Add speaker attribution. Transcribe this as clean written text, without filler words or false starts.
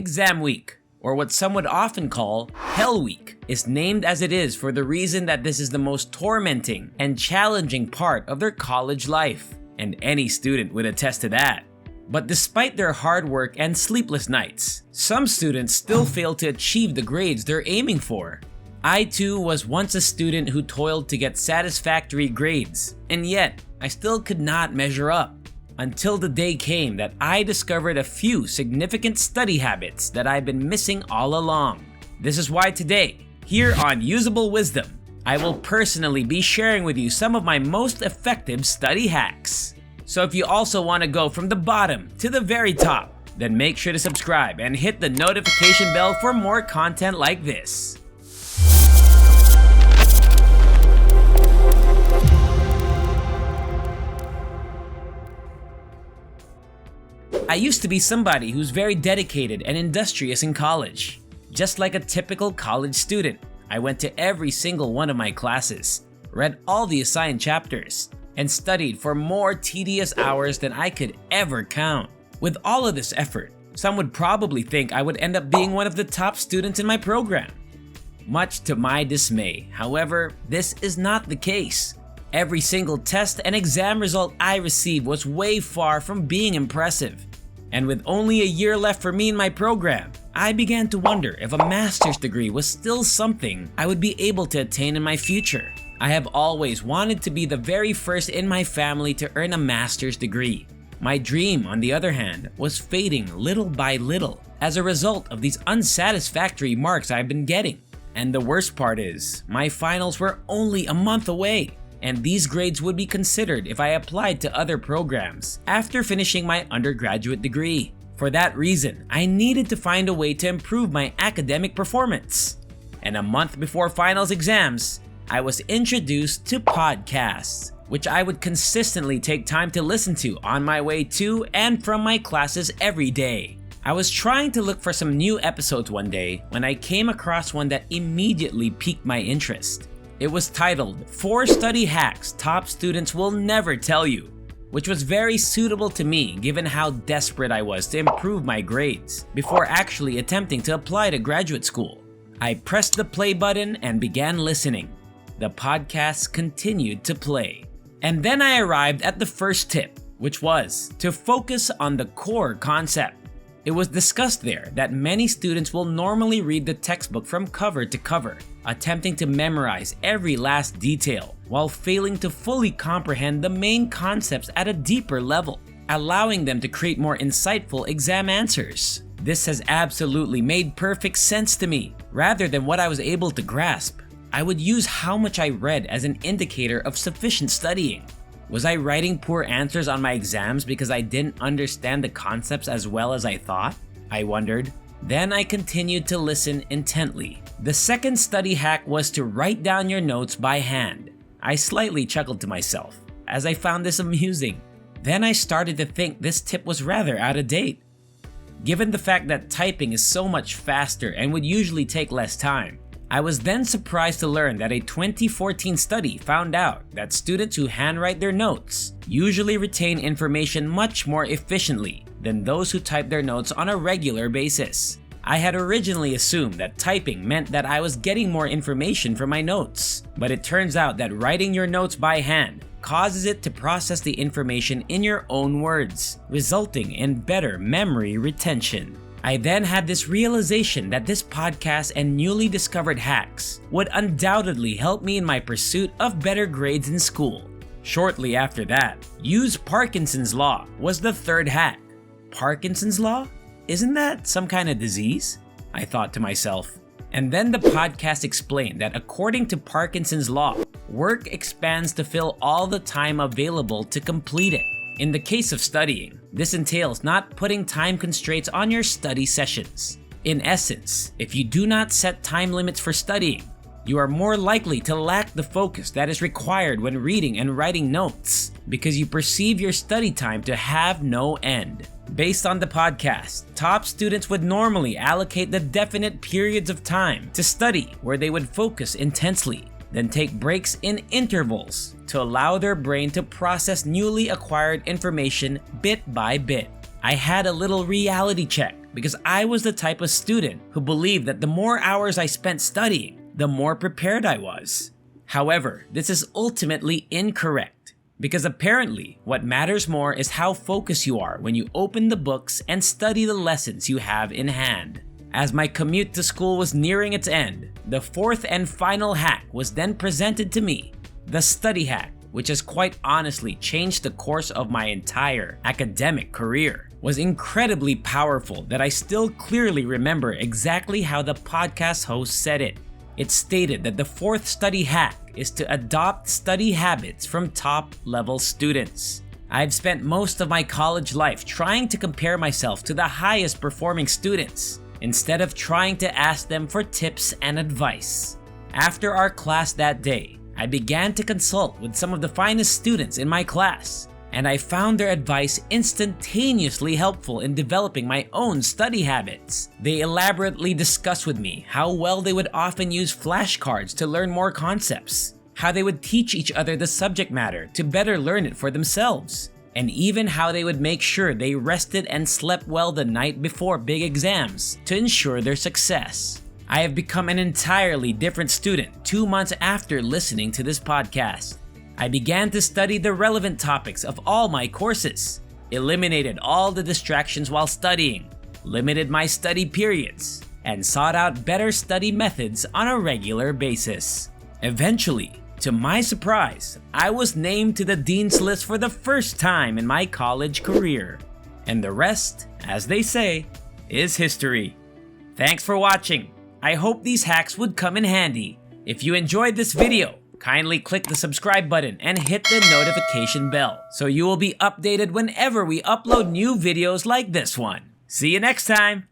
Speaker 1: Exam week, or what some would often call Hell Week, is named as it is for the reason that this is the most tormenting and challenging part of their college life, and any student would attest to that. But despite their hard work and sleepless nights, some students still fail to achieve the grades they're aiming for. I too was once a student who toiled to get satisfactory grades, and yet I still could not measure up. Until the day came that I discovered a few significant study habits that I've been missing all along. This is why today, here on Usable Wisdom, I will personally be sharing with you some of my most effective study hacks. So if you also want to go from the bottom to the very top, then make sure to subscribe and hit the notification bell for more content like this. I used to be somebody who's very dedicated and industrious in college. Just like a typical college student, I went to every single one of my classes, read all the assigned chapters, and studied for more tedious hours than I could ever count. With all of this effort, some would probably think I would end up being one of the top students in my program. Much to my dismay, however, this is not the case. Every single test and exam result I received was way far from being impressive. And with only a year left for me in my program, I began to wonder if a master's degree was still something I would be able to attain in my future. I have always wanted to be the very first in my family to earn a master's degree. My dream, on the other hand, was fading little by little as a result of these unsatisfactory marks I've been getting. And the worst part is, my finals were only a month away, and these grades would be considered if I applied to other programs after finishing my undergraduate degree. For that reason, I needed to find a way to improve my academic performance. And a month before finals exams, I was introduced to podcasts, which I would consistently take time to listen to on my way to and from my classes every day. I was trying to look for some new episodes one day when I came across one that immediately piqued my interest. It was titled 4 Study Hacks Top Students Will Never Tell You, which was very suitable to me given how desperate I was to improve my grades before actually attempting to apply to graduate school. I pressed the play button and began listening. The podcasts continued to play. And then I arrived at the first tip, which was to focus on the core concept. It was discussed there that many students will normally read the textbook from cover to cover, attempting to memorize every last detail while failing to fully comprehend the main concepts at a deeper level, allowing them to create more insightful exam answers. This has absolutely made perfect sense to me. Rather than what I was able to grasp, I would use how much I read as an indicator of sufficient studying. Was I writing poor answers on my exams because I didn't understand the concepts as well as I thought? I wondered. Then I continued to listen intently. The second study hack was to write down your notes by hand. I slightly chuckled to myself, as I found this amusing. Then I started to think this tip was rather out of date. Given the fact that typing is so much faster and would usually take less time, I was then surprised to learn that a 2014 study found out that students who handwrite their notes usually retain information much more efficiently than those who type their notes on a regular basis. I had originally assumed that typing meant that I was getting more information from my notes, but it turns out that writing your notes by hand causes it to process the information in your own words, resulting in better memory retention. I then had this realization that this podcast and newly discovered hacks would undoubtedly help me in my pursuit of better grades in school. Shortly after that, use Parkinson's Law was the third hack. Parkinson's Law? Isn't that some kind of disease? I thought to myself. And then the podcast explained that according to Parkinson's Law, work expands to fill all the time available to complete it. In the case of studying, this entails not putting time constraints on your study sessions. In essence, if you do not set time limits for studying, you are more likely to lack the focus that is required when reading and writing notes because you perceive your study time to have no end. Based on the podcast, top students would normally allocate the definite periods of time to study where they would focus intensely, then take breaks in intervals to allow their brain to process newly acquired information bit by bit. I had a little reality check because I was the type of student who believed that the more hours I spent studying, the more prepared I was. However, this is ultimately incorrect, because apparently what matters more is how focused you are when you open the books and study the lessons you have in hand. As my commute to school was nearing its end, the fourth and final hack was then presented to me, the study hack, which has quite honestly changed the course of my entire academic career. Was incredibly powerful that I still clearly remember exactly how the podcast host said it. It stated that the fourth study hack is to adopt study habits from top-level students. I've spent most of my college life trying to compare myself to the highest performing students, instead of trying to ask them for tips and advice. After our class that day, I began to consult with some of the finest students in my class, and I found their advice instantaneously helpful in developing my own study habits. They elaborately discussed with me how well they would often use flashcards to learn more concepts, how they would teach each other the subject matter to better learn it for themselves, and even how they would make sure they rested and slept well the night before big exams to ensure their success. I have become an entirely different student 2 months after listening to this podcast. I began to study the relevant topics of all my courses, eliminated all the distractions while studying, limited my study periods, and sought out better study methods on a regular basis. Eventually, to my surprise, I was named to the Dean's List for the first time in my college career. And the rest, as they say, is history. Thanks for watching. I hope these hacks would come in handy. If you enjoyed this video, kindly click the subscribe button and hit the notification bell so you will be updated whenever we upload new videos like this one. See you next time!